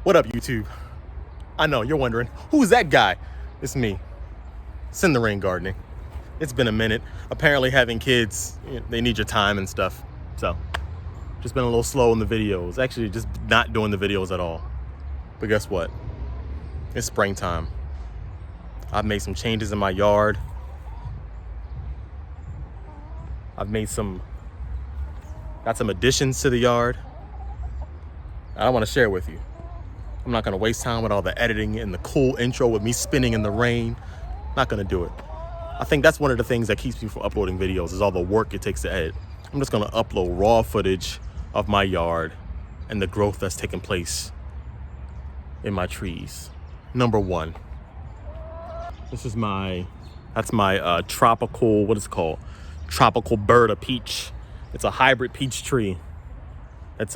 What up, YouTube? I know, you're wondering, who's that guy? It's me. It's in the rain gardening. It's been a minute. Apparently having kids, they need your time and stuff. So, just been a little slow in the videos. Actually, just not doing the videos at all. But guess what? It's springtime. I've made some changes in my yard. Got some additions to the yard. I want to share with you. I'm not gonna waste time with all the editing and the cool intro with me spinning in the rain. Not gonna do it. I think that's one of the things that keeps me from uploading videos is all the work it takes to edit. I'm just gonna upload raw footage of my yard and the growth that's taking place in my trees. Number one, that's my tropical, what is it called? Tropical bird of peach. It's a hybrid peach tree. It's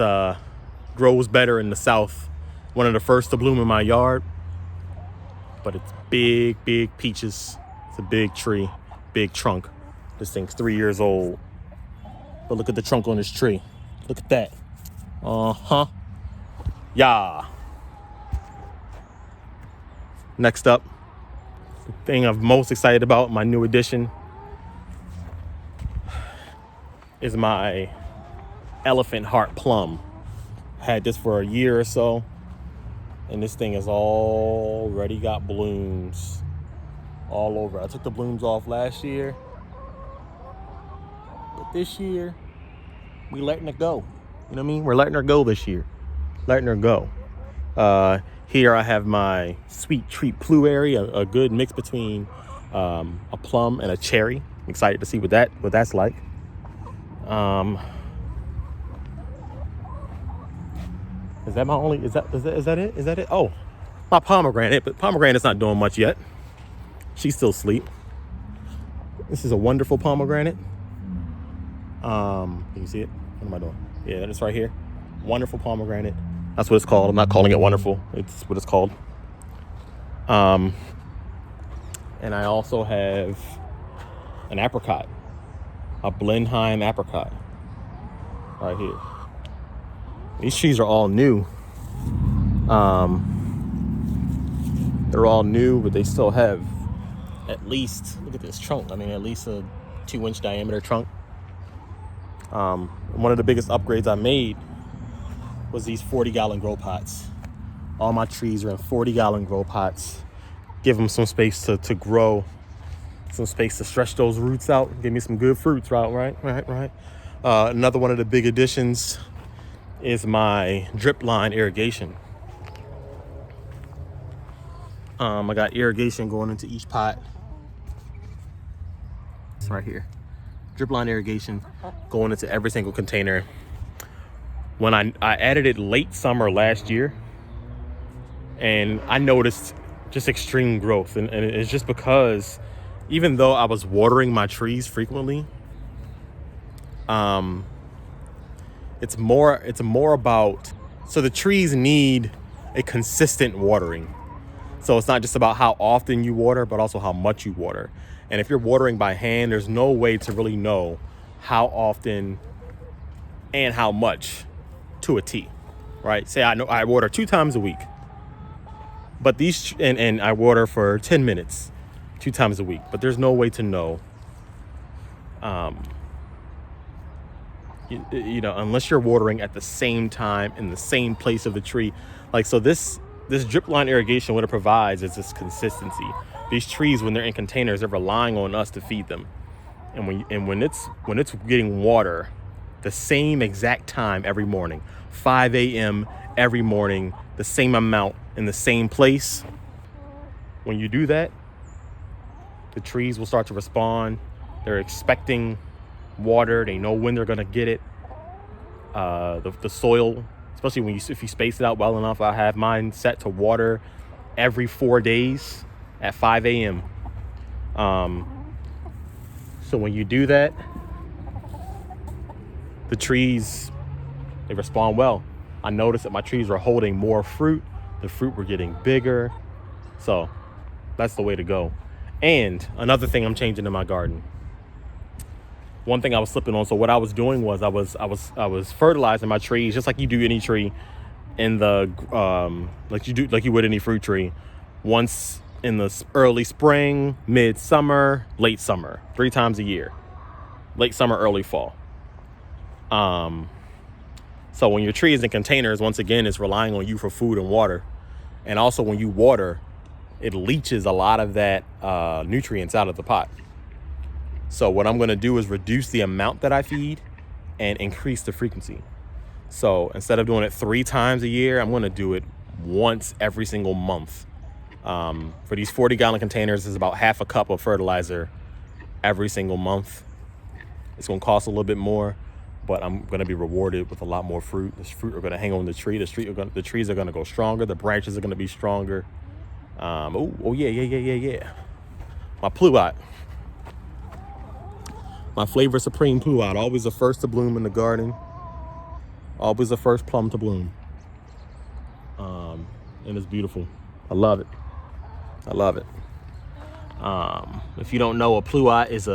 grows better in the south. One of the first to bloom in my yard, but it's big peaches. It's a big tree, big trunk. This thing's 3 years old. But look at the trunk on this tree. Look at that. Yeah. Next up, the thing I'm most excited about, my new addition, is my elephant heart plum. Had this for a year or so, and this thing has already got blooms all over. I took the blooms off last year, but this year we letting it go. You know what I mean? We're letting her go this year. Letting her go. Here I have my sweet treat blueberry, a good mix between a plum and a cherry. I'm excited to see what that's like. Is that it? Oh, my pomegranate, but pomegranate's not doing much yet. She's still asleep. This is a wonderful pomegranate. Can you see it? What am I doing? Yeah, that's right here. Wonderful pomegranate. That's what it's called. I'm not calling it wonderful. It's what it's called. And I also have an apricot, a Blenheim apricot, right here. These trees are all new. They're all new, but they still have at least, look at this trunk. I mean, at least a 2-inch diameter trunk. One of the biggest upgrades I made was these 40-gallon grow pots. All my trees are in 40-gallon grow pots. Give them some space to grow, some space to stretch those roots out, give me some good fruits, right? Another one of the big additions is my Dripline Irrigation. I got irrigation going into each pot. It's right here. Dripline Irrigation going into every single container. When I added it late summer last year, and I noticed just extreme growth, and it's just because even though I was watering my trees frequently, it's more about, so the trees need a consistent watering. So it's not just about how often you water, but also how much you water. And if you're watering by hand, there's no way to really know how often and how much to a T, right? Say I water 2 times a week, but and I water for 10 minutes 2 times a week, but there's no way to know, unless you're watering at the same time in the same place of the tree. Like, so this dripline irrigation, what it provides is this consistency. These trees, when they're in containers, they're relying on us to feed them. And when it's getting water the same exact time every morning, 5 a.m. every morning, the same amount in the same place, when you do that, the trees will start to respond. They're expecting water. They know when they're going to get it. The soil, especially if you space it out well enough, I have mine set to water every 4 days at 5 a.m. So when you do that, the trees, they respond well. I noticed that my trees were holding more fruit. The fruit were getting bigger. So that's the way to go. And another thing I'm changing in my garden. One thing I was slipping on. So what I was doing was I was fertilizing my trees just like you do any tree. in the like you would any fruit tree, once in the early spring, midsummer, late summer, 3 times a year. Late summer, early fall. So when your tree is in containers, once again, it's relying on you for food and water. And also when you water, it leaches a lot of that nutrients out of the pot. So what I'm going to do is reduce the amount that I feed and increase the frequency. So instead of doing it 3 times a year, I'm going to do it once every single month. For these 40-gallon containers, is about half a cup of fertilizer every single month. It's going to cost a little bit more, but I'm going to be rewarded with a lot more fruit. This fruit are going to hang on the tree. The trees are going to go stronger. The branches are going to be stronger. Yeah. My pluot. My Flavor Supreme pluot. Always the first to bloom in the garden. Always the first plum to bloom. And it's beautiful. I love it. I love it. If you don't know, a pluot is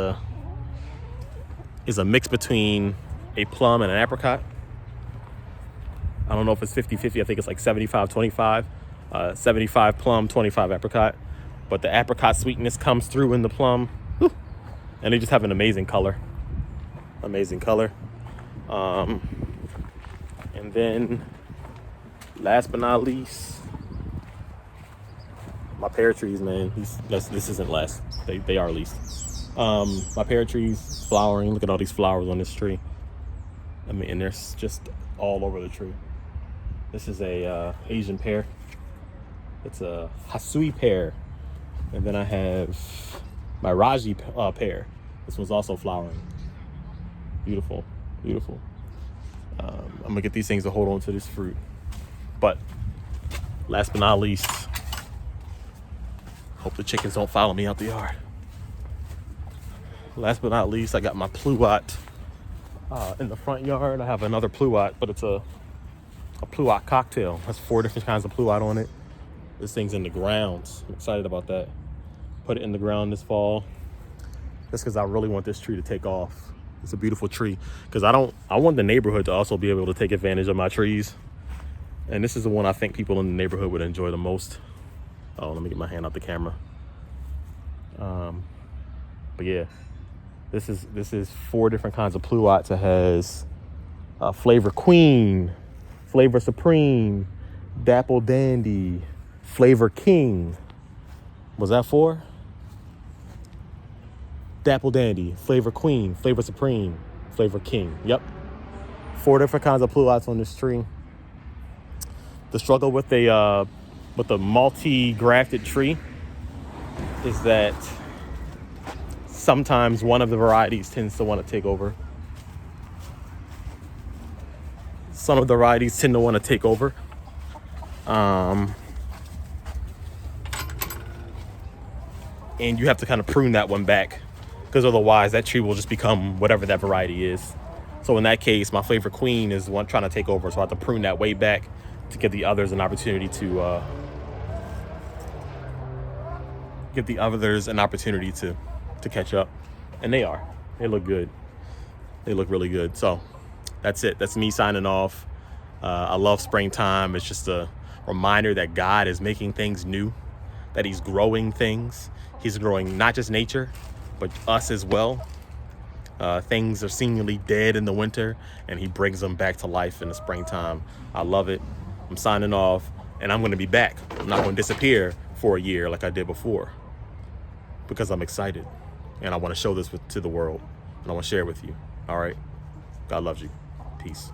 a mix between a plum and an apricot. I don't know if it's 50-50. I think it's like 75-25. 75 plum, 25 apricot. But the apricot sweetness comes through in the plum. Whew. And they just have an amazing color. Amazing color. And then, last but not least, my pear trees, man. This isn't last. They are least. My pear trees flowering. Look at all these flowers on this tree. I mean, and there's just all over the tree. This is a Asian pear. It's a Hasui pear. And then I have my Raji pear. This one's also flowering. Beautiful, beautiful. I'm gonna get these things to hold on to this fruit. But last but not least, hope the chickens don't follow me out the yard. Last but not least, I got my pluot in the front yard. I have another pluot, but it's a pluot cocktail. Has 4 different kinds of pluot on it. This thing's in the ground. I'm excited about that. Put it in the ground this fall. Just because I really want this tree to take off. It's a beautiful tree. Because I want the neighborhood to also be able to take advantage of my trees. And this is the one I think people in the neighborhood would enjoy the most. Oh, let me get my hand out the camera. But yeah, this is 4 different kinds of pluots. It has Flavor Queen, Flavor Supreme, Dapple Dandy, Flavor King. Was that 4? Dapple Dandy, Flavor Queen, Flavor Supreme, Flavor King. Yep. 4 different kinds of pluots on this tree. The struggle with a multi-grafted tree is that sometimes one of the varieties tends to want to take over. Some of the varieties tend to want to take over. And you have to kind of prune that one back, because otherwise that tree will just become whatever that variety is. So in that case, my Flavor Queen is one trying to take over, so I have to prune that way back to give the others an opportunity to catch up. And they are. They look good. They look really good. So that's it. That's me signing off. I love springtime. It's just a reminder that God is making things new, that he's growing things. He's growing not just nature, but us as well. Things are seemingly dead in the winter, and he brings them back to life in the springtime. I love it. I'm signing off, and I'm going to be back. I'm not going to disappear for a year like I did before, because I'm excited, and I want to show this to the world, and I want to share it with you. All right? God loves you. Peace.